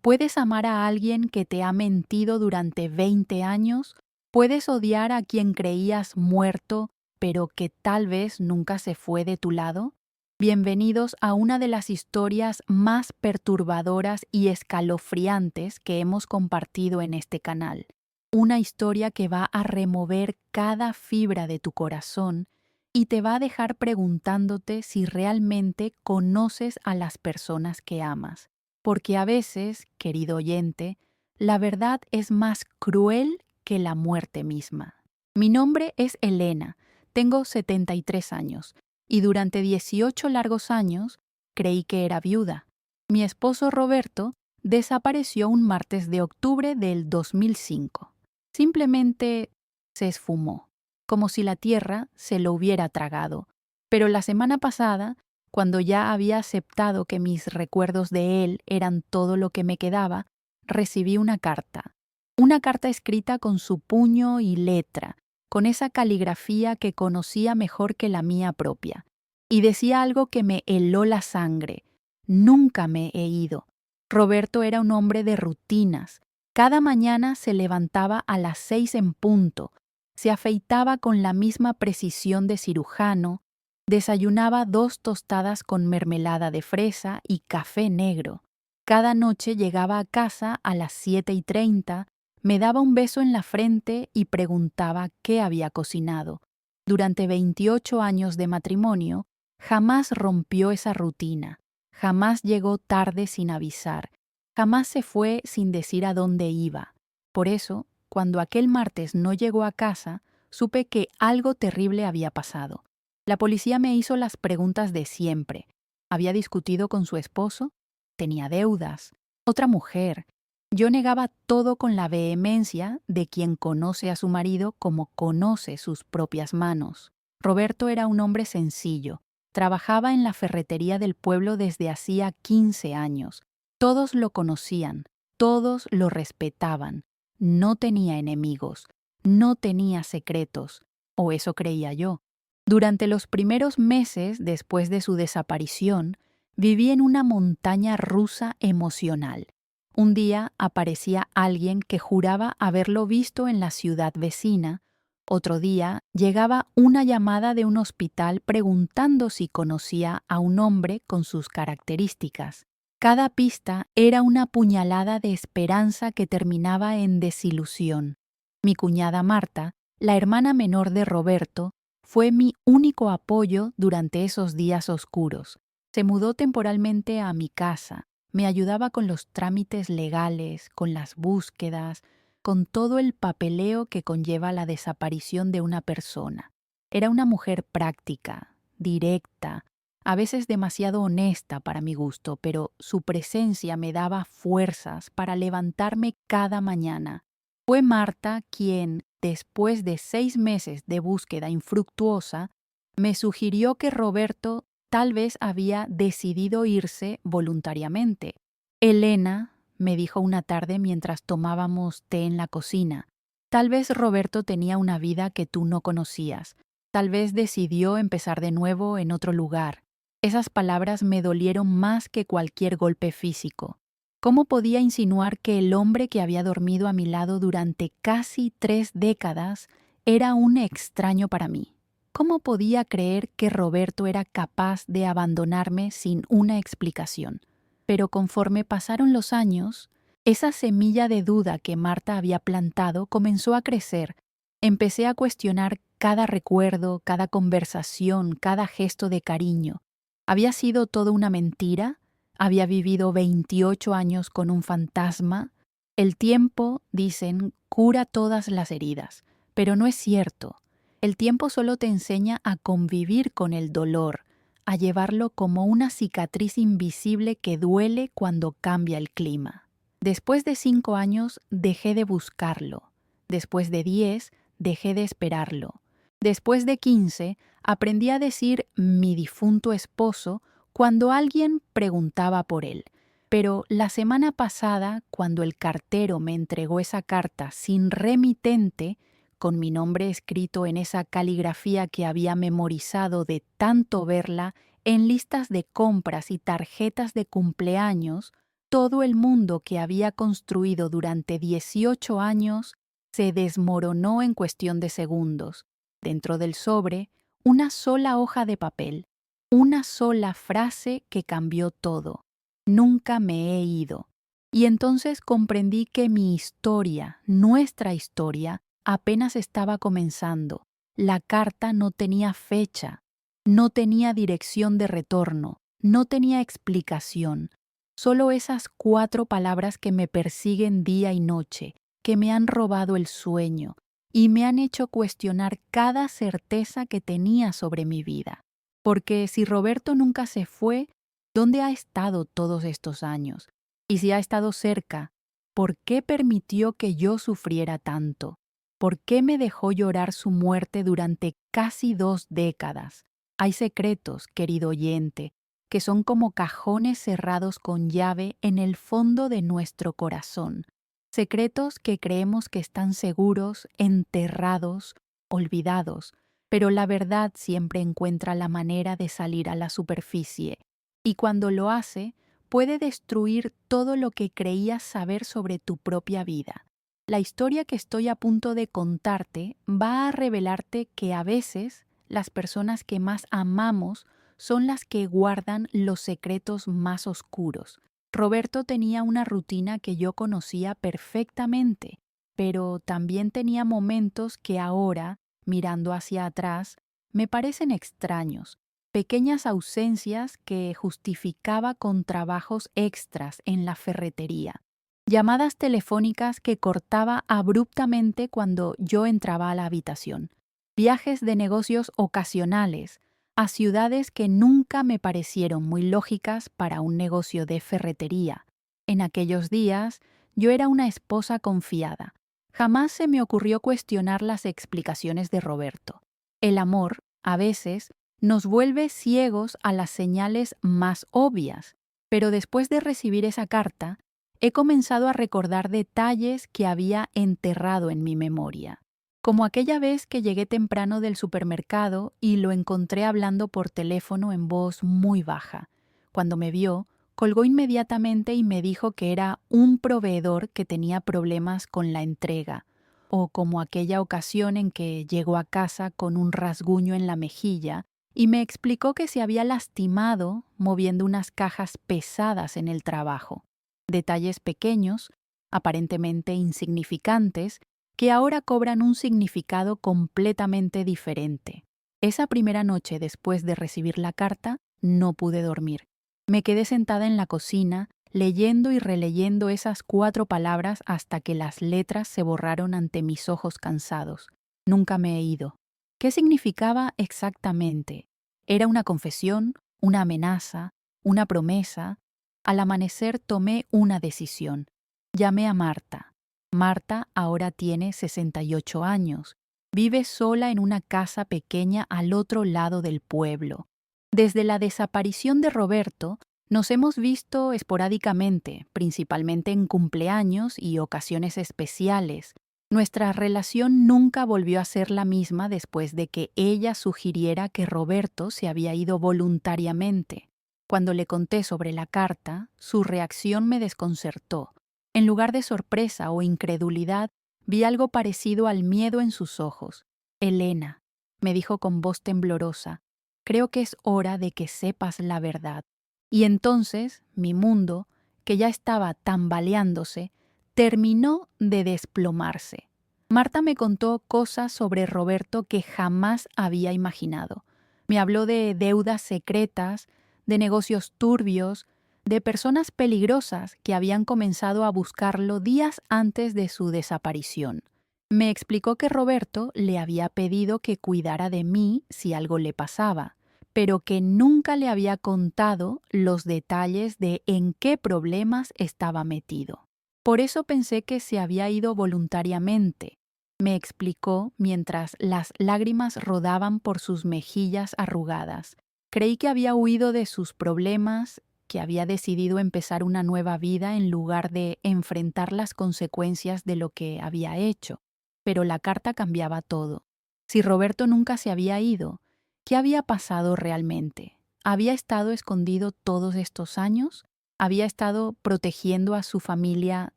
Puedes amar a alguien que te ha mentido durante 20 años, puedes odiar a quien creías muerto, pero que tal vez nunca se fue de tu lado. Bienvenidos a una de las historias más perturbadoras y escalofriantes que hemos compartido en este canal. Una historia que va a remover cada fibra de tu corazón y te va a dejar preguntándote si realmente conoces a las personas que amas. Porque a veces, querido oyente, la verdad es más cruel que la muerte misma. Mi nombre es Elena, tengo 73 años y durante 18 largos años creí que era viuda. Mi esposo Roberto desapareció un martes de octubre del 2005. Simplemente se esfumó, como si la tierra se lo hubiera tragado. Pero la semana pasada, cuando ya había aceptado que mis recuerdos de él eran todo lo que me quedaba, recibí una carta. Una carta escrita con su puño y letra, con esa caligrafía que conocía mejor que la mía propia. Y decía algo que me heló la sangre. Nunca me he ido. Roberto era un hombre de rutinas. Cada mañana se levantaba a las 6 en punto, se afeitaba con la misma precisión de cirujano, desayunaba 2 tostadas con mermelada de fresa y café negro. Cada noche llegaba a casa a las 7:30, me daba un beso en la frente y preguntaba qué había cocinado. Durante 28 años de matrimonio, jamás rompió esa rutina, jamás llegó tarde sin avisar, jamás se fue sin decir a dónde iba. Por eso, cuando aquel martes no llegó a casa, supe que algo terrible había pasado. La policía me hizo las preguntas de siempre. ¿Había discutido con su esposo? ¿Tenía deudas? ¿Otra mujer? Yo negaba todo con la vehemencia de quien conoce a su marido como conoce sus propias manos. Roberto era un hombre sencillo. Trabajaba en la ferretería del pueblo desde hacía 15 años. Todos lo conocían, todos lo respetaban. No tenía enemigos, no tenía secretos, o eso creía yo. Durante los primeros meses después de su desaparición, viví en una montaña rusa emocional. Un día aparecía alguien que juraba haberlo visto en la ciudad vecina. Otro día llegaba una llamada de un hospital preguntando si conocía a un hombre con sus características. Cada pista era una puñalada de esperanza que terminaba en desilusión. Mi cuñada Marta, la hermana menor de Roberto, fue mi único apoyo durante esos días oscuros. Se mudó temporalmente a mi casa, me ayudaba con los trámites legales, con las búsquedas, con todo el papeleo que conlleva la desaparición de una persona. Era una mujer práctica, directa, a veces demasiado honesta para mi gusto, pero su presencia me daba fuerzas para levantarme cada mañana. Fue Marta quien, después de 6 meses de búsqueda infructuosa, me sugirió que Roberto tal vez había decidido irse voluntariamente. Elena, me dijo una tarde mientras tomábamos té en la cocina, tal vez Roberto tenía una vida que tú no conocías. Tal vez decidió empezar de nuevo en otro lugar. Esas palabras me dolieron más que cualquier golpe físico. ¿Cómo podía insinuar que el hombre que había dormido a mi lado durante casi 3 décadas era un extraño para mí? ¿Cómo podía creer que Roberto era capaz de abandonarme sin una explicación? Pero conforme pasaron los años, esa semilla de duda que Marta había plantado comenzó a crecer. Empecé a cuestionar cada recuerdo, cada conversación, cada gesto de cariño. ¿Había sido todo una mentira? ¿Había vivido 28 años con un fantasma? El tiempo, dicen, cura todas las heridas, pero no es cierto. El tiempo solo te enseña a convivir con el dolor, a llevarlo como una cicatriz invisible que duele cuando cambia el clima. Después de 5 años dejé de buscarlo. Después de 10 dejé de esperarlo. Después de 15 aprendí a decir mi difunto esposo cuando alguien preguntaba por él. Pero la semana pasada, cuando el cartero me entregó esa carta sin remitente, con mi nombre escrito en esa caligrafía que había memorizado de tanto verla en listas de compras y tarjetas de cumpleaños, todo el mundo que había construido durante 18 años se desmoronó en cuestión de segundos. Dentro del sobre, una sola hoja de papel, una sola frase que cambió todo. Nunca me he ido. Y entonces comprendí que mi historia, nuestra historia, apenas estaba comenzando. La carta no tenía fecha, no tenía dirección de retorno, no tenía explicación. Solo esas 4 palabras que me persiguen día y noche, que me han robado el sueño y me han hecho cuestionar cada certeza que tenía sobre mi vida. Porque si Roberto nunca se fue, ¿dónde ha estado todos estos años? Y si ha estado cerca, ¿por qué permitió que yo sufriera tanto? ¿Por qué me dejó llorar su muerte durante casi 2 décadas? Hay secretos, querido oyente, que son como cajones cerrados con llave en el fondo de nuestro corazón. Secretos que creemos que están seguros, enterrados, olvidados, pero la verdad siempre encuentra la manera de salir a la superficie. Y cuando lo hace, puede destruir todo lo que creías saber sobre tu propia vida. La historia que estoy a punto de contarte va a revelarte que a veces las personas que más amamos son las que guardan los secretos más oscuros. Roberto tenía una rutina que yo conocía perfectamente, pero también tenía momentos que ahora, mirando hacia atrás, me parecen extraños, pequeñas ausencias que justificaba con trabajos extras en la ferretería, llamadas telefónicas que cortaba abruptamente cuando yo entraba a la habitación, viajes de negocios ocasionales a ciudades que nunca me parecieron muy lógicas para un negocio de ferretería. En aquellos días yo era una esposa confiada. Jamás se me ocurrió cuestionar las explicaciones de Roberto. El amor, a veces, nos vuelve ciegos a las señales más obvias, pero después de recibir esa carta, he comenzado a recordar detalles que había enterrado en mi memoria. Como aquella vez que llegué temprano del supermercado y lo encontré hablando por teléfono en voz muy baja. Cuando me vio, colgó inmediatamente y me dijo que era un proveedor que tenía problemas con la entrega, o como aquella ocasión en que llegó a casa con un rasguño en la mejilla y me explicó que se había lastimado moviendo unas cajas pesadas en el trabajo. Detalles pequeños, aparentemente insignificantes, que ahora cobran un significado completamente diferente. Esa primera noche después de recibir la carta, no pude dormir. Me quedé sentada en la cocina, leyendo y releyendo esas 4 palabras hasta que las letras se borraron ante mis ojos cansados. Nunca me he ido. ¿Qué significaba exactamente? ¿Era una confesión, una amenaza, una promesa? Al amanecer tomé una decisión. Llamé a Marta. Marta ahora tiene 68 años. Vive sola en una casa pequeña al otro lado del pueblo. Desde la desaparición de Roberto, nos hemos visto esporádicamente, principalmente en cumpleaños y ocasiones especiales. Nuestra relación nunca volvió a ser la misma después de que ella sugiriera que Roberto se había ido voluntariamente. Cuando le conté sobre la carta, su reacción me desconcertó. En lugar de sorpresa o incredulidad, vi algo parecido al miedo en sus ojos. «Elena», me dijo con voz temblorosa, «creo que es hora de que sepas la verdad». Y entonces mi mundo, que ya estaba tambaleándose, terminó de desplomarse. Marta me contó cosas sobre Roberto que jamás había imaginado. Me habló de deudas secretas, de negocios turbios, de personas peligrosas que habían comenzado a buscarlo días antes de su desaparición. Me explicó que Roberto le había pedido que cuidara de mí si algo le pasaba, pero que nunca le había contado los detalles de en qué problemas estaba metido. Por eso pensé que se había ido voluntariamente, me explicó mientras las lágrimas rodaban por sus mejillas arrugadas. Creí que había huido de sus problemas, que había decidido empezar una nueva vida en lugar de enfrentar las consecuencias de lo que había hecho. Pero la carta cambiaba todo. Si Roberto nunca se había ido, ¿qué había pasado realmente? ¿Había estado escondido todos estos años? Había estado protegiendo a su familia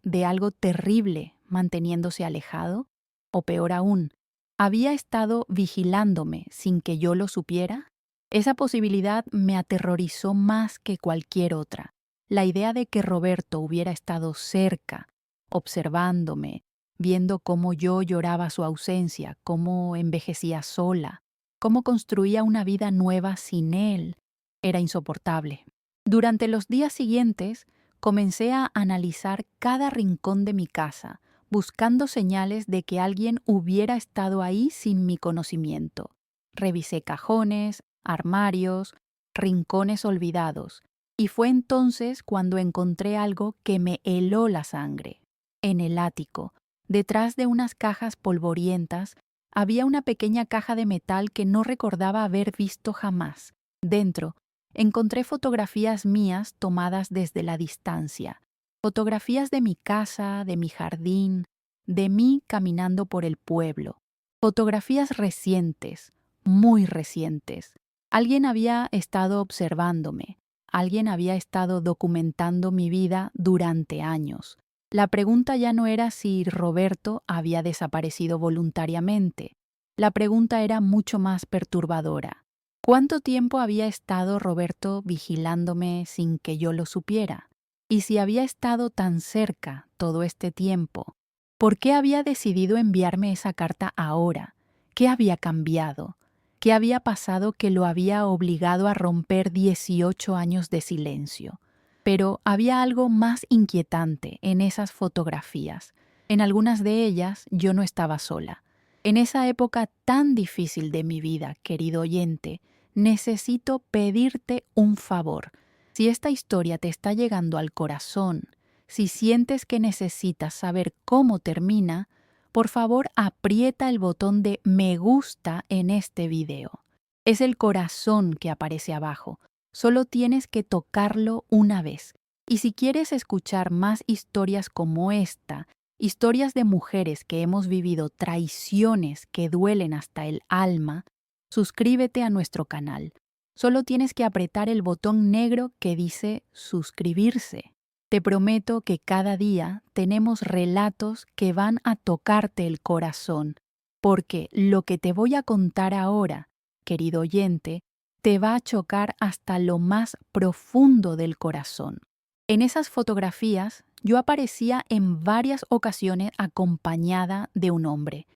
de algo terrible, manteniéndose alejado. O peor aún, ¿había estado vigilándome sin que yo lo supiera? Esa posibilidad me aterrorizó más que cualquier otra. La idea de que Roberto hubiera estado cerca, observándome, viendo cómo yo lloraba su ausencia, cómo envejecía sola, cómo construía una vida nueva sin él, era insoportable. Durante los días siguientes, comencé a analizar cada rincón de mi casa, buscando señales de que alguien hubiera estado ahí sin mi conocimiento. Revisé cajones, armarios, rincones olvidados, y fue entonces cuando encontré algo que me heló la sangre. En el ático, detrás de unas cajas polvorientas, había una pequeña caja de metal que no recordaba haber visto jamás. Dentro, encontré fotografías mías tomadas desde la distancia. Fotografías de mi casa, de mi jardín, de mí caminando por el pueblo. Fotografías recientes, muy recientes. Alguien había estado observándome. Alguien había estado documentando mi vida durante años. La pregunta ya no era si Roberto había desaparecido voluntariamente. La pregunta era mucho más perturbadora. ¿Cuánto tiempo había estado Roberto vigilándome sin que yo lo supiera? Y si había estado tan cerca todo este tiempo, ¿por qué había decidido enviarme esa carta ahora? ¿Qué había cambiado? ¿Qué había pasado que lo había obligado a romper 18 años de silencio? Pero había algo más inquietante en esas fotografías. En algunas de ellas yo no estaba sola. En esa época tan difícil de mi vida, querido oyente, necesito pedirte un favor. Si esta historia te está llegando al corazón, si sientes que necesitas saber cómo termina, por favor aprieta el botón de me gusta en este video. Es el corazón que aparece abajo. Solo tienes que tocarlo una vez. Y si quieres escuchar más historias como esta, historias de mujeres que hemos vivido traiciones que duelen hasta el alma, suscríbete a nuestro canal. Solo tienes que apretar el botón negro que dice suscribirse. Te prometo que cada día tenemos relatos que van a tocarte el corazón, porque lo que te voy a contar ahora, querido oyente, te va a chocar hasta lo más profundo del corazón. En esas fotografías, yo aparecía en varias ocasiones acompañada de un hombre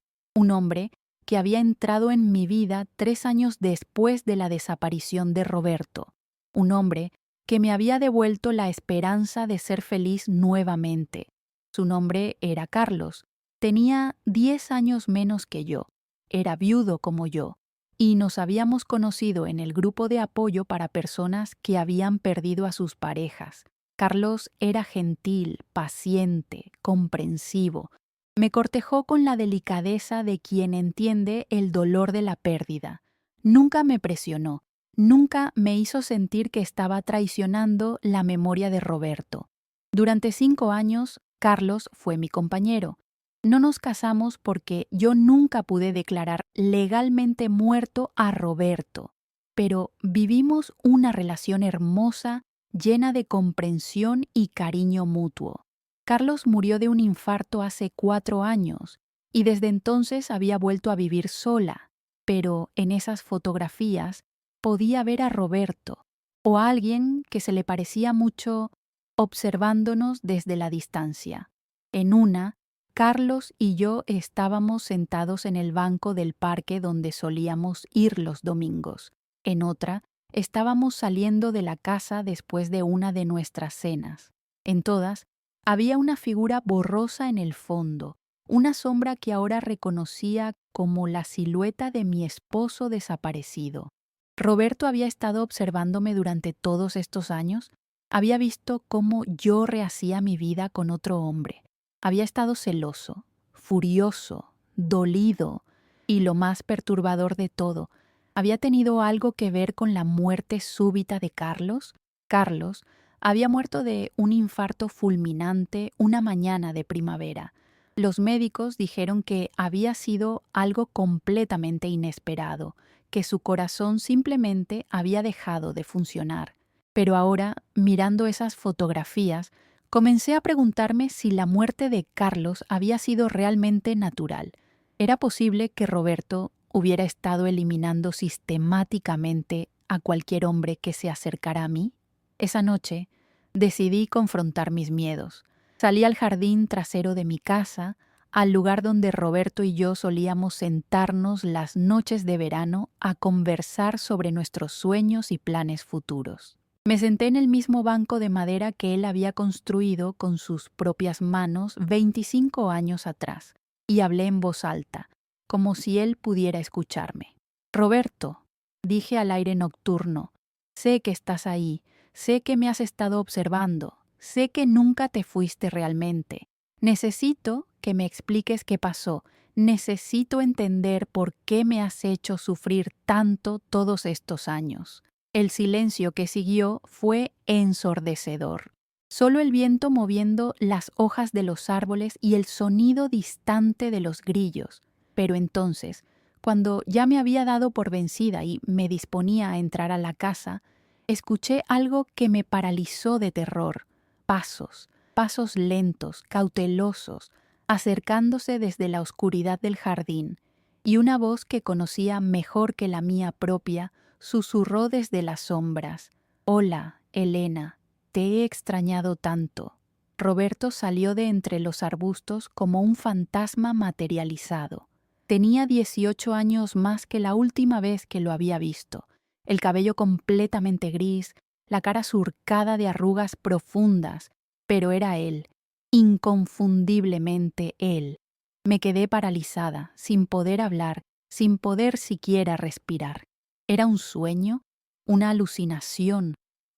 que había entrado en mi vida 3 años después de la desaparición de Roberto, un hombre que me había devuelto la esperanza de ser feliz nuevamente. Su nombre era Carlos, tenía 10 años menos que yo, era viudo como yo, y nos habíamos conocido en el grupo de apoyo para personas que habían perdido a sus parejas. Carlos era gentil, paciente, comprensivo. Me cortejó con la delicadeza de quien entiende el dolor de la pérdida. Nunca me presionó, nunca me hizo sentir que estaba traicionando la memoria de Roberto. Durante 5 años, Carlos fue mi compañero. No nos casamos porque yo nunca pude declarar legalmente muerto a Roberto, pero vivimos una relación hermosa, llena de comprensión y cariño mutuo. Carlos murió de un infarto hace 4 años y desde entonces había vuelto a vivir sola, pero en esas fotografías podía ver a Roberto o a alguien que se le parecía mucho observándonos desde la distancia. En una, Carlos y yo estábamos sentados en el banco del parque donde solíamos ir los domingos. En otra, estábamos saliendo de la casa después de una de nuestras cenas. En todas, había una figura borrosa en el fondo, una sombra que ahora reconocía como la silueta de mi esposo desaparecido. Roberto había estado observándome durante todos estos años. Había visto cómo yo rehacía mi vida con otro hombre. Había estado celoso, furioso, dolido y, lo más perturbador de todo, ¿había tenido algo que ver con la muerte súbita de Carlos? Carlos había muerto de un infarto fulminante una mañana de primavera. Los médicos dijeron que había sido algo completamente inesperado, que su corazón simplemente había dejado de funcionar. Pero ahora, mirando esas fotografías, comencé a preguntarme si la muerte de Carlos había sido realmente natural. ¿Era posible que Roberto hubiera estado eliminando sistemáticamente a cualquier hombre que se acercara a mí? Esa noche, decidí confrontar mis miedos. Salí al jardín trasero de mi casa, al lugar donde Roberto y yo solíamos sentarnos las noches de verano a conversar sobre nuestros sueños y planes futuros. Me senté en el mismo banco de madera que él había construido con sus propias manos 25 años atrás, y hablé en voz alta, como si él pudiera escucharme. Roberto, dije al aire nocturno, sé que estás ahí, sé que me has estado observando, sé que nunca te fuiste realmente. Necesito que me expliques qué pasó. Necesito entender por qué me has hecho sufrir tanto todos estos años. El silencio que siguió fue ensordecedor. Solo el viento moviendo las hojas de los árboles y el sonido distante de los grillos. Pero entonces, cuando ya me había dado por vencida y me disponía a entrar a la casa, escuché algo que me paralizó de terror. Pasos, pasos lentos, cautelosos, acercándose desde la oscuridad del jardín, y una voz que conocía mejor que la mía propia susurró desde las sombras. «Hola, Elena, te he extrañado tanto». Roberto salió de entre los arbustos como un fantasma materializado. Tenía 18 años más que la última vez que lo había visto, el cabello completamente gris, la cara surcada de arrugas profundas, pero era él, inconfundiblemente él. Me quedé paralizada, sin poder hablar, sin poder siquiera respirar. ¿Era un sueño? ¿Una alucinación?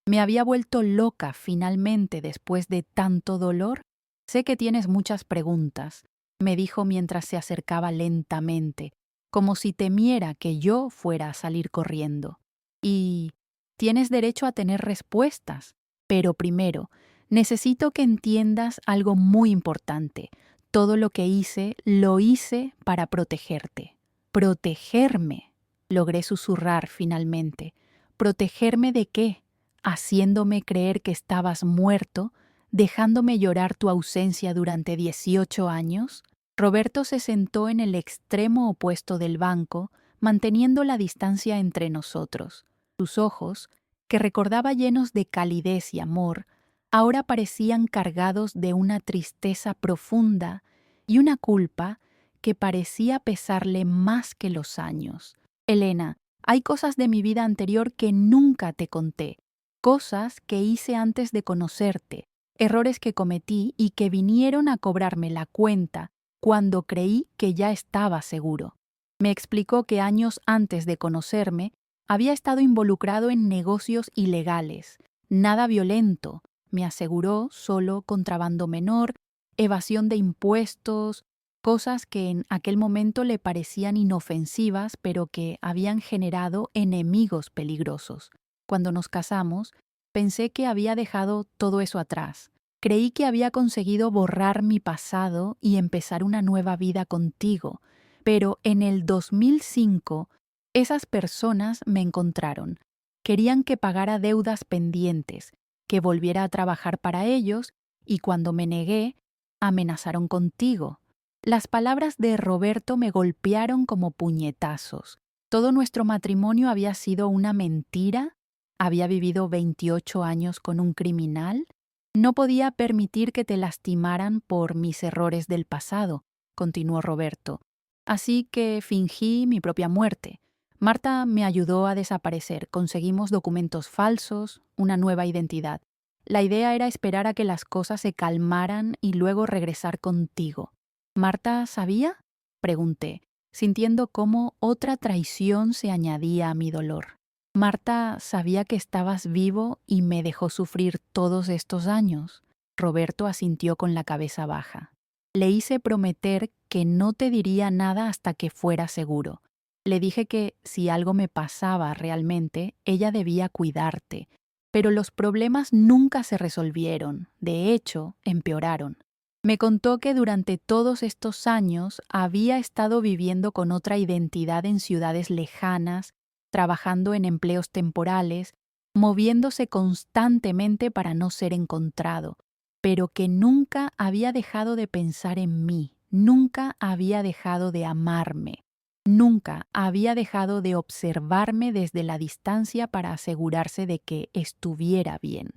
¿Me había vuelto loca finalmente después de tanto dolor? Sé que tienes muchas preguntas, me dijo mientras se acercaba lentamente, como si temiera que yo fuera a salir corriendo. Y tienes derecho a tener respuestas, pero primero, necesito que entiendas algo muy importante. Todo lo que hice, lo hice para protegerte. ¿Protegerme? Logré susurrar finalmente. ¿Protegerme de qué? Haciéndome creer que estabas muerto, dejándome llorar tu ausencia durante 18 años. Roberto se sentó en el extremo opuesto del banco, manteniendo la distancia entre nosotros. Sus ojos, que recordaba llenos de calidez y amor, ahora parecían cargados de una tristeza profunda y una culpa que parecía pesarle más que los años. Elena, hay cosas de mi vida anterior que nunca te conté, cosas que hice antes de conocerte, errores que cometí y que vinieron a cobrarme la cuenta cuando creí que ya estaba seguro. Me explicó que años antes de conocerme había estado involucrado en negocios ilegales, nada violento, me aseguró, solo contrabando menor, evasión de impuestos, cosas que en aquel momento le parecían inofensivas, pero que habían generado enemigos peligrosos. Cuando nos casamos, pensé que había dejado todo eso atrás. Creí que había conseguido borrar mi pasado y empezar una nueva vida contigo, pero en el 2005 esas personas me encontraron. Querían que pagara deudas pendientes, que volviera a trabajar para ellos, y cuando me negué, amenazaron contigo. Las palabras de Roberto me golpearon como puñetazos. Todo nuestro matrimonio había sido una mentira. Había vivido 28 años con un criminal. No podía permitir que te lastimaran por mis errores del pasado, continuó Roberto. Así que fingí mi propia muerte. Marta me ayudó a desaparecer. Conseguimos documentos falsos, una nueva identidad. La idea era esperar a que las cosas se calmaran y luego regresar contigo. ¿Marta sabía?, pregunté, sintiendo cómo otra traición se añadía a mi dolor. Marta sabía que estabas vivo y me dejó sufrir todos estos años. Roberto asintió con la cabeza baja. Le hice prometer que no te diría nada hasta que fuera seguro. Le dije que si algo me pasaba realmente, ella debía cuidarte. Pero los problemas nunca se resolvieron, de hecho, empeoraron. Me contó que durante todos estos años había estado viviendo con otra identidad en ciudades lejanas, trabajando en empleos temporales, moviéndose constantemente para no ser encontrado, pero que nunca había dejado de pensar en mí, nunca había dejado de amarme, nunca había dejado de observarme desde la distancia para asegurarse de que estuviera bien.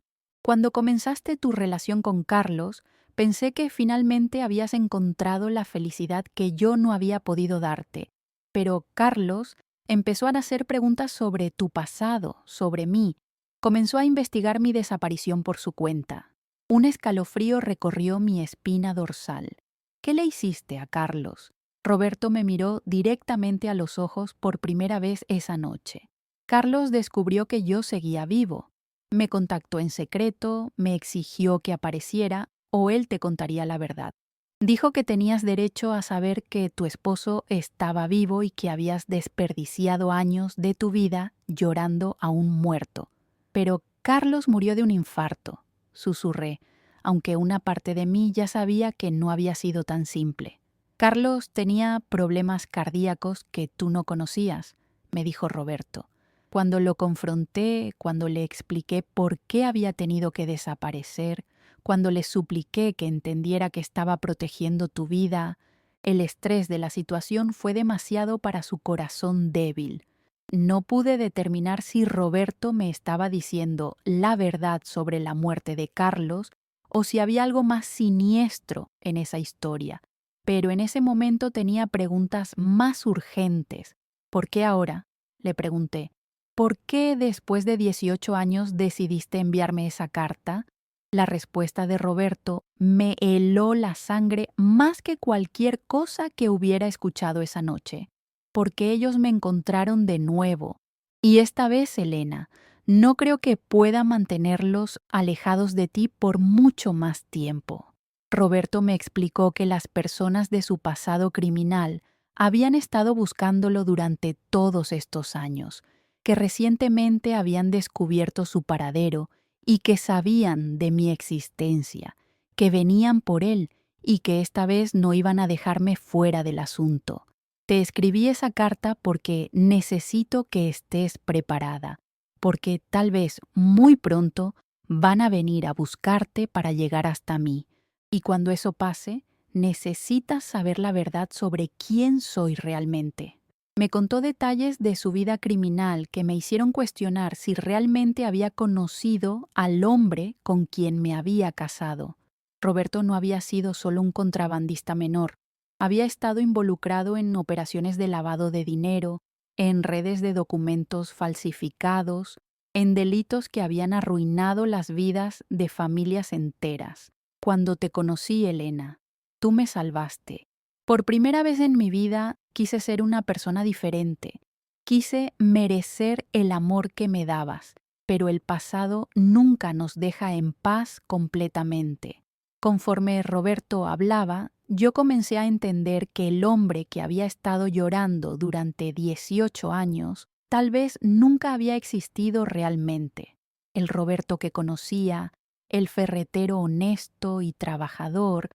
Cuando comenzaste tu relación con Carlos, pensé que finalmente habías encontrado la felicidad que yo no había podido darte, pero Carlos empezó a hacer preguntas sobre tu pasado, sobre mí. Comenzó a investigar mi desaparición por su cuenta. Un escalofrío recorrió mi espina dorsal. ¿Qué le hiciste a Carlos? Roberto me miró directamente a los ojos por primera vez esa noche. Carlos descubrió que yo seguía vivo. Me contactó en secreto, me exigió que apareciera o él te contaría la verdad. Dijo que tenías derecho a saber que tu esposo estaba vivo y que habías desperdiciado años de tu vida llorando a un muerto. Pero Carlos murió de un infarto, susurré, aunque una parte de mí ya sabía que no había sido tan simple. Carlos tenía problemas cardíacos que tú no conocías, me dijo Roberto. Cuando lo confronté, cuando le expliqué por qué había tenido que desaparecer, cuando le supliqué que entendiera que estaba protegiendo tu vida, el estrés de la situación fue demasiado para su corazón débil. No pude determinar si Roberto me estaba diciendo la verdad sobre la muerte de Carlos o si había algo más siniestro en esa historia. Pero en ese momento tenía preguntas más urgentes. ¿Por qué ahora? Le pregunté. ¿Por qué después de 18 años decidiste enviarme esa carta? La respuesta de Roberto me heló la sangre más que cualquier cosa que hubiera escuchado esa noche. Porque ellos me encontraron de nuevo. Y esta vez, Elena, no creo que pueda mantenerlos alejados de ti por mucho más tiempo. Roberto me explicó que las personas de su pasado criminal habían estado buscándolo durante todos estos años, que recientemente habían descubierto su paradero y que sabían de mi existencia, que venían por él y que esta vez no iban a dejarme fuera del asunto. Te escribí esa carta porque necesito que estés preparada, porque tal vez muy pronto van a venir a buscarte para llegar hasta mí. Y cuando eso pase, necesitas saber la verdad sobre quién soy realmente. Me contó detalles de su vida criminal que me hicieron cuestionar si realmente había conocido al hombre con quien me había casado. Roberto no había sido solo un contrabandista menor. Había estado involucrado en operaciones de lavado de dinero, en redes de documentos falsificados, en delitos que habían arruinado las vidas de familias enteras. Cuando te conocí, Elena, tú me salvaste. Por primera vez en mi vida quise ser una persona diferente. Quise merecer el amor que me dabas, pero el pasado nunca nos deja en paz completamente. Conforme Roberto hablaba, yo comencé a entender que el hombre que había estado llorando durante 18 años tal vez nunca había existido realmente. El Roberto que conocía, el ferretero honesto y trabajador,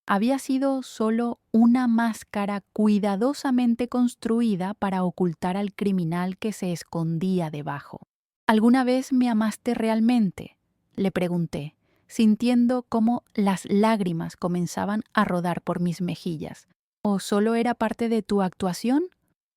había sido solo una máscara cuidadosamente construida para ocultar al criminal que se escondía debajo. ¿Alguna vez me amaste realmente?, le pregunté, sintiendo cómo las lágrimas comenzaban a rodar por mis mejillas. ¿O solo era parte de tu actuación?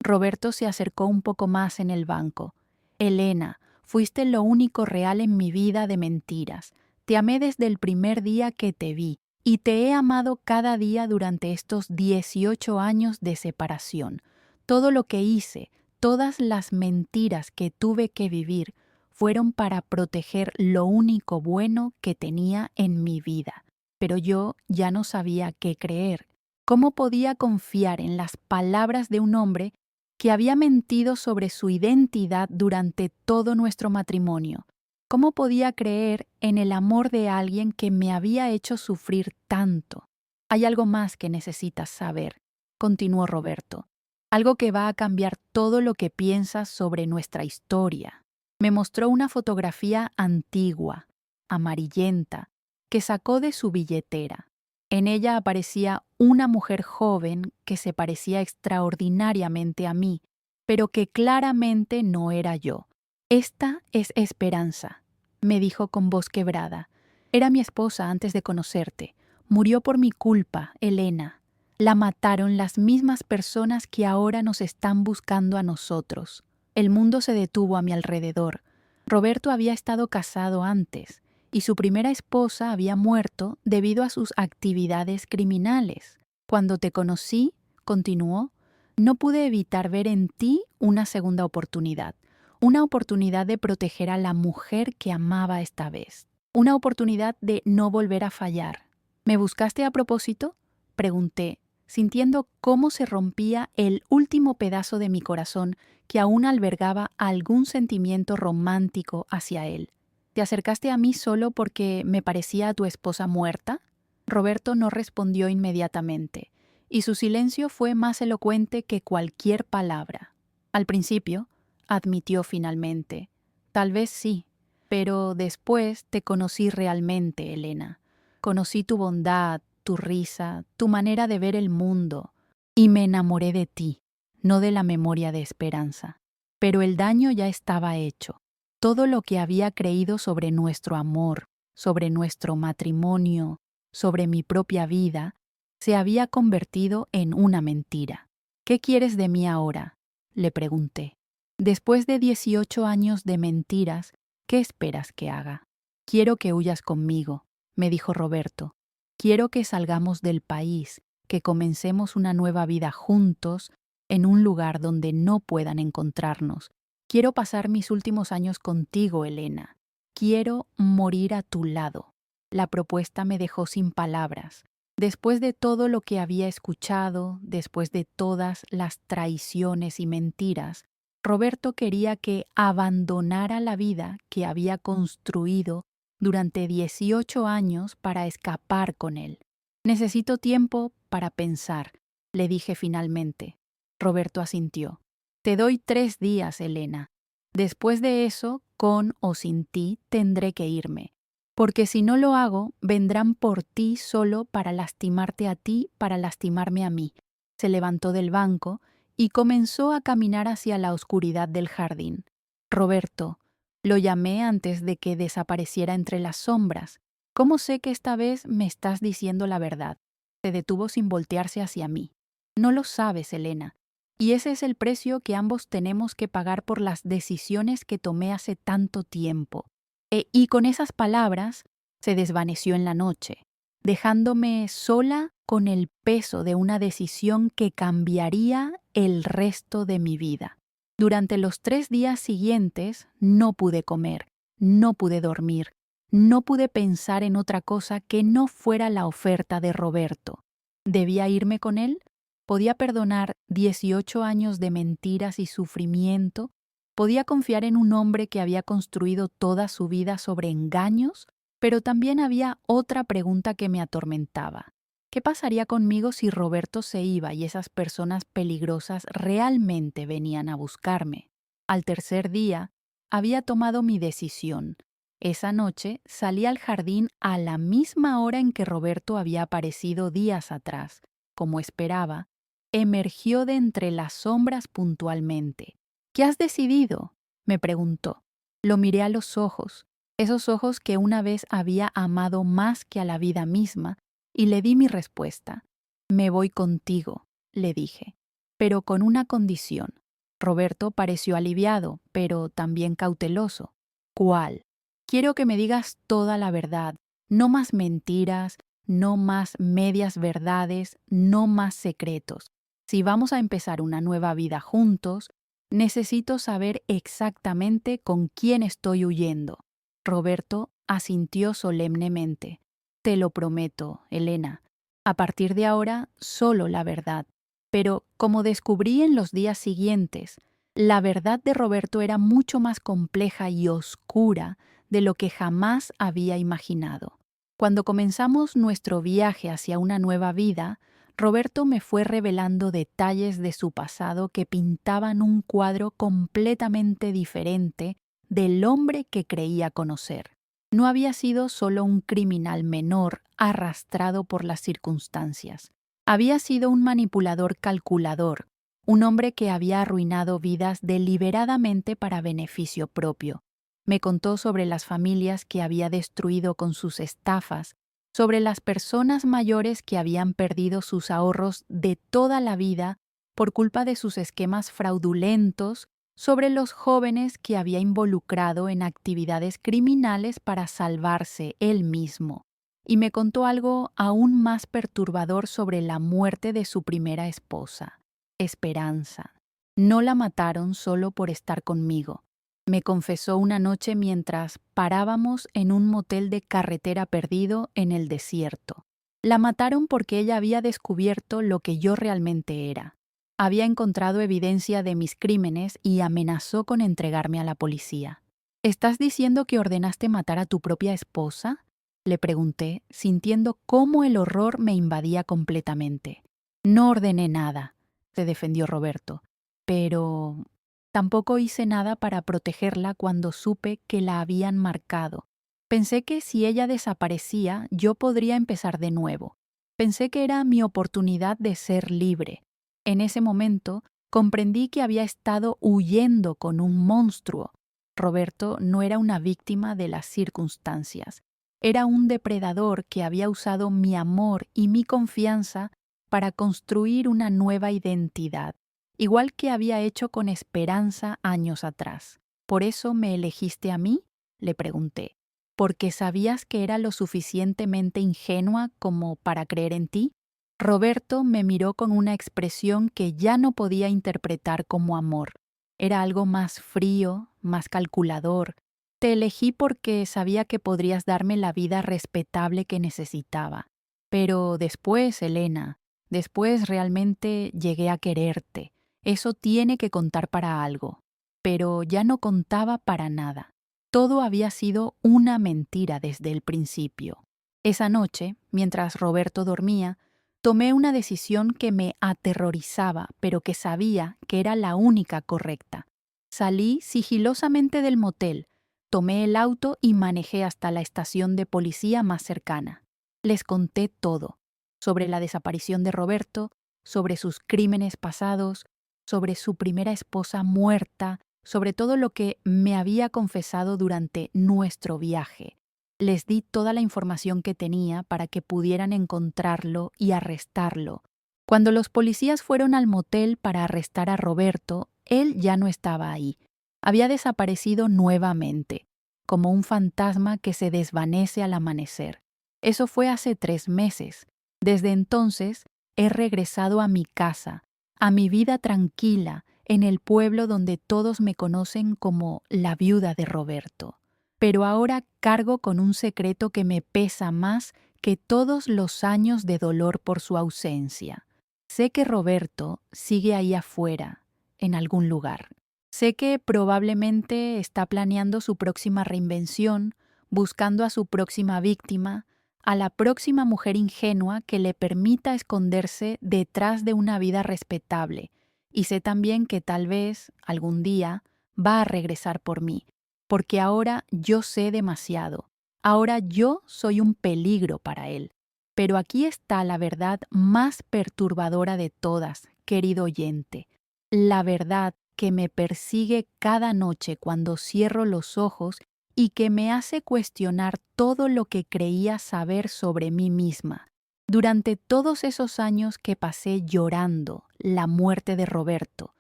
Roberto se acercó un poco más en el banco. Elena, fuiste lo único real en mi vida de mentiras. Te amé desde el primer día que te vi y te he amado cada día durante estos 18 años de separación. Todo lo que hice, todas las mentiras que tuve que vivir, fueron para proteger lo único bueno que tenía en mi vida. Pero yo ya no sabía qué creer. ¿Cómo podía confiar en las palabras de un hombre que había mentido sobre su identidad durante todo nuestro matrimonio? ¿Cómo podía creer en el amor de alguien que me había hecho sufrir tanto? Hay algo más que necesitas saber, continuó Roberto. Algo que va a cambiar todo lo que piensas sobre nuestra historia. Me mostró una fotografía antigua, amarillenta, que sacó de su billetera. En ella aparecía una mujer joven que se parecía extraordinariamente a mí, pero que claramente no era yo. Esta es Esperanza, me dijo con voz quebrada. Era mi esposa antes de conocerte. Murió por mi culpa, Elena. La mataron las mismas personas que ahora nos están buscando a nosotros. El mundo se detuvo a mi alrededor. Roberto había estado casado antes y su primera esposa había muerto debido a sus actividades criminales. Cuando te conocí, continuó, no pude evitar ver en ti una segunda oportunidad. Una oportunidad de proteger a la mujer que amaba esta vez. Una oportunidad de no volver a fallar. ¿Me buscaste a propósito?, pregunté, sintiendo cómo se rompía el último pedazo de mi corazón que aún albergaba algún sentimiento romántico hacia él. ¿Te acercaste a mí solo porque me parecía a tu esposa muerta? Roberto no respondió inmediatamente, y su silencio fue más elocuente que cualquier palabra. Al principio, admitió finalmente, tal vez sí, pero después te conocí realmente, Elena. Conocí tu bondad, tu risa, tu manera de ver el mundo, y me enamoré de ti, no de la memoria de Esperanza. Pero el daño ya estaba hecho. Todo lo que había creído sobre nuestro amor, sobre nuestro matrimonio, sobre mi propia vida, se había convertido en una mentira. ¿Qué quieres de mí ahora?, le pregunté. Después de 18 años de mentiras, ¿qué esperas que haga? Quiero que huyas conmigo, me dijo Roberto. Quiero que salgamos del país, que comencemos una nueva vida juntos en un lugar donde no puedan encontrarnos. Quiero pasar mis últimos años contigo, Elena. Quiero morir a tu lado. La propuesta me dejó sin palabras. Después de todo lo que había escuchado, después de todas las traiciones y mentiras, Roberto quería que abandonara la vida que había construido durante 18 años para escapar con él. Necesito tiempo para pensar, le dije finalmente. Roberto asintió. Te doy 3 días, Elena. Después de eso, con o sin ti, tendré que irme. Porque si no lo hago, vendrán por ti solo para lastimarte a ti, para lastimarme a mí. Se levantó del banco y comenzó a caminar hacia la oscuridad del jardín. Roberto, lo llamé antes de que desapareciera entre las sombras. ¿Cómo sé que esta vez me estás diciendo la verdad? Se detuvo sin voltearse hacia mí. No lo sabes, Elena. Y ese es el precio que ambos tenemos que pagar por las decisiones que tomé hace tanto tiempo. Y con esas palabras se desvaneció en la noche, dejándome sola con el peso de una decisión que cambiaría el resto de mi vida. Durante los 3 días siguientes no pude comer, no pude dormir, no pude pensar en otra cosa que no fuera la oferta de Roberto. ¿Debía irme con él? ¿Podía perdonar 18 años de mentiras y sufrimiento? ¿Podía confiar en un hombre que había construido toda su vida sobre engaños? Pero también había otra pregunta que me atormentaba. ¿Qué pasaría conmigo si Roberto se iba y esas personas peligrosas realmente venían a buscarme? Al tercer día, había tomado mi decisión. Esa noche salí al jardín a la misma hora en que Roberto había aparecido días atrás. Como esperaba, emergió de entre las sombras puntualmente. ¿Qué has decidido?, me preguntó. Lo miré a los ojos, esos ojos que una vez había amado más que a la vida misma, y le di mi respuesta. Me voy contigo, le dije, pero con una condición. Roberto pareció aliviado, pero también cauteloso. ¿Cuál? Quiero que me digas toda la verdad, no más mentiras, no más medias verdades, no más secretos. Si vamos a empezar una nueva vida juntos, necesito saber exactamente con quién estoy huyendo. Roberto asintió solemnemente. Te lo prometo, Elena. A partir de ahora, solo la verdad. Pero, como descubrí en los días siguientes, la verdad de Roberto era mucho más compleja y oscura de lo que jamás había imaginado. Cuando comenzamos nuestro viaje hacia una nueva vida, Roberto me fue revelando detalles de su pasado que pintaban un cuadro completamente diferente del hombre que creía conocer. No había sido solo un criminal menor arrastrado por las circunstancias. Había sido un manipulador calculador, un hombre que había arruinado vidas deliberadamente para beneficio propio. Me contó sobre las familias que había destruido con sus estafas, sobre las personas mayores que habían perdido sus ahorros de toda la vida por culpa de sus esquemas fraudulentos, sobre los jóvenes que había involucrado en actividades criminales para salvarse él mismo. Y me contó algo aún más perturbador sobre la muerte de su primera esposa, Esperanza. No la mataron solo por estar conmigo. Me confesó una noche mientras parábamos en un motel de carretera perdido en el desierto. La mataron porque ella había descubierto lo que yo realmente era. Había encontrado evidencia de mis crímenes y amenazó con entregarme a la policía. ¿Estás diciendo que ordenaste matar a tu propia esposa?, le pregunté, sintiendo cómo el horror me invadía completamente. No ordené nada, se defendió Roberto, pero tampoco hice nada para protegerla cuando supe que la habían marcado. Pensé que si ella desaparecía, yo podría empezar de nuevo. Pensé que era mi oportunidad de ser libre. En ese momento, comprendí que había estado huyendo con un monstruo. Roberto no era una víctima de las circunstancias. Era un depredador que había usado mi amor y mi confianza para construir una nueva identidad, igual que había hecho con Esperanza años atrás. ¿Por eso me elegiste a mí?, le pregunté. ¿Porque sabías que era lo suficientemente ingenua como para creer en ti? Roberto me miró con una expresión que ya no podía interpretar como amor. Era algo más frío, más calculador. Te elegí porque sabía que podrías darme la vida respetable que necesitaba. Pero después, Elena, después realmente llegué a quererte. Eso tiene que contar para algo. Pero ya no contaba para nada. Todo había sido una mentira desde el principio. Esa noche, mientras Roberto dormía, tomé una decisión que me aterrorizaba, pero que sabía que era la única correcta. Salí sigilosamente del motel, tomé el auto y manejé hasta la estación de policía más cercana. Les conté todo, sobre la desaparición de Roberto, sobre sus crímenes pasados, sobre su primera esposa muerta, sobre todo lo que me había confesado durante nuestro viaje. Les di toda la información que tenía para que pudieran encontrarlo y arrestarlo. Cuando los policías fueron al motel para arrestar a Roberto, él ya no estaba ahí. Había desaparecido nuevamente, como un fantasma que se desvanece al amanecer. Eso fue hace 3 meses. Desde entonces, he regresado a mi casa, a mi vida tranquila, en el pueblo donde todos me conocen como la viuda de Roberto. Pero ahora cargo con un secreto que me pesa más que todos los años de dolor por su ausencia. Sé que Roberto sigue ahí afuera, en algún lugar. Sé que probablemente está planeando su próxima reinvención, buscando a su próxima víctima, a la próxima mujer ingenua que le permita esconderse detrás de una vida respetable. Y sé también que tal vez, algún día, va a regresar por mí, porque ahora yo sé demasiado. Ahora yo soy un peligro para él. Pero aquí está la verdad más perturbadora de todas, querido oyente. La verdad que me persigue cada noche cuando cierro los ojos y que me hace cuestionar todo lo que creía saber sobre mí misma. Durante todos esos años que pasé llorando la muerte de Roberto,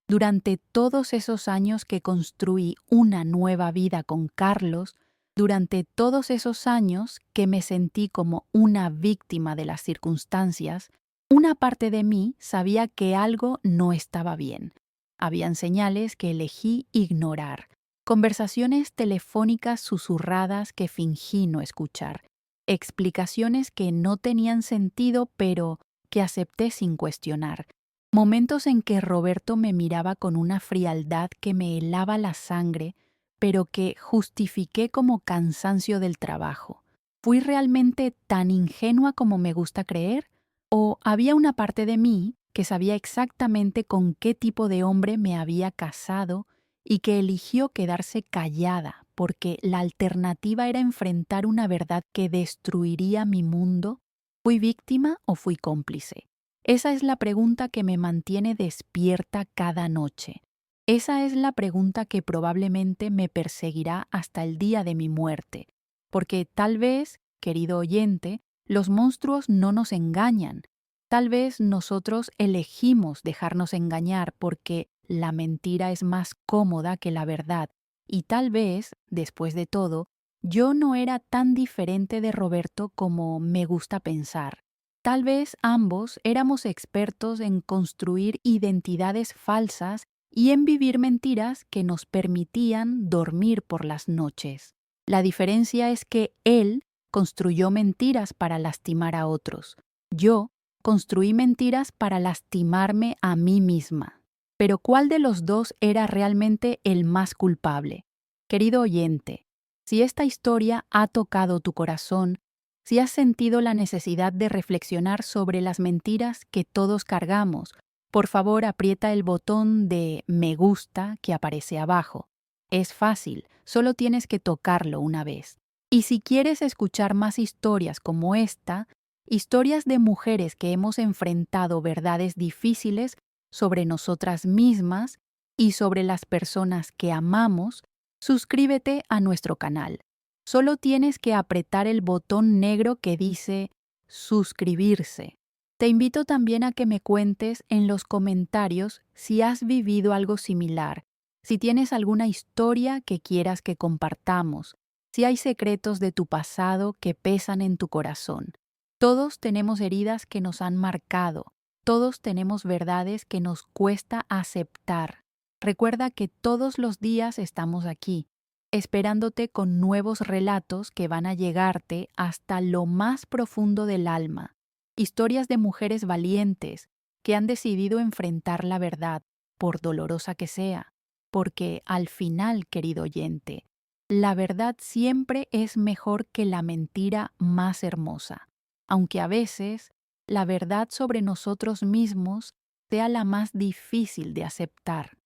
durante todos esos años que construí una nueva vida con Carlos, durante todos esos años que me sentí como una víctima de las circunstancias, una parte de mí sabía que algo no estaba bien. Habían señales que elegí ignorar, conversaciones telefónicas susurradas que fingí no escuchar, explicaciones que no tenían sentido pero que acepté sin cuestionar, momentos en que Roberto me miraba con una frialdad que me helaba la sangre, pero que justifiqué como cansancio del trabajo. ¿Fui realmente tan ingenua como me gusta creer? ¿O había una parte de mí que sabía exactamente con qué tipo de hombre me había casado y que eligió quedarse callada porque la alternativa era enfrentar una verdad que destruiría mi mundo? ¿Fui víctima o fui cómplice? Esa es la pregunta que me mantiene despierta cada noche. Esa es la pregunta que probablemente me perseguirá hasta el día de mi muerte. Porque tal vez, querido oyente, los monstruos no nos engañan. Tal vez nosotros elegimos dejarnos engañar porque la mentira es más cómoda que la verdad. Y tal vez, después de todo, yo no era tan diferente de Roberto como me gusta pensar. Tal vez ambos éramos expertos en construir identidades falsas y en vivir mentiras que nos permitían dormir por las noches. La diferencia es que él construyó mentiras para lastimar a otros. Yo construí mentiras para lastimarme a mí misma. Pero ¿cuál de los dos era realmente el más culpable? Querido oyente, si esta historia ha tocado tu corazón, si has sentido la necesidad de reflexionar sobre las mentiras que todos cargamos, por favor aprieta el botón de me gusta que aparece abajo. Es fácil, solo tienes que tocarlo una vez. Y si quieres escuchar más historias como esta, historias de mujeres que hemos enfrentado verdades difíciles sobre nosotras mismas y sobre las personas que amamos, suscríbete a nuestro canal. Solo tienes que apretar el botón negro que dice suscribirse. Te invito también a que me cuentes en los comentarios si has vivido algo similar, si tienes alguna historia que quieras que compartamos, si hay secretos de tu pasado que pesan en tu corazón. Todos tenemos heridas que nos han marcado, todos tenemos verdades que nos cuesta aceptar. Recuerda que todos los días estamos aquí, esperándote con nuevos relatos que van a llegarte hasta lo más profundo del alma. Historias de mujeres valientes que han decidido enfrentar la verdad, por dolorosa que sea, porque al final, querido oyente, la verdad siempre es mejor que la mentira más hermosa, aunque a veces la verdad sobre nosotros mismos sea la más difícil de aceptar.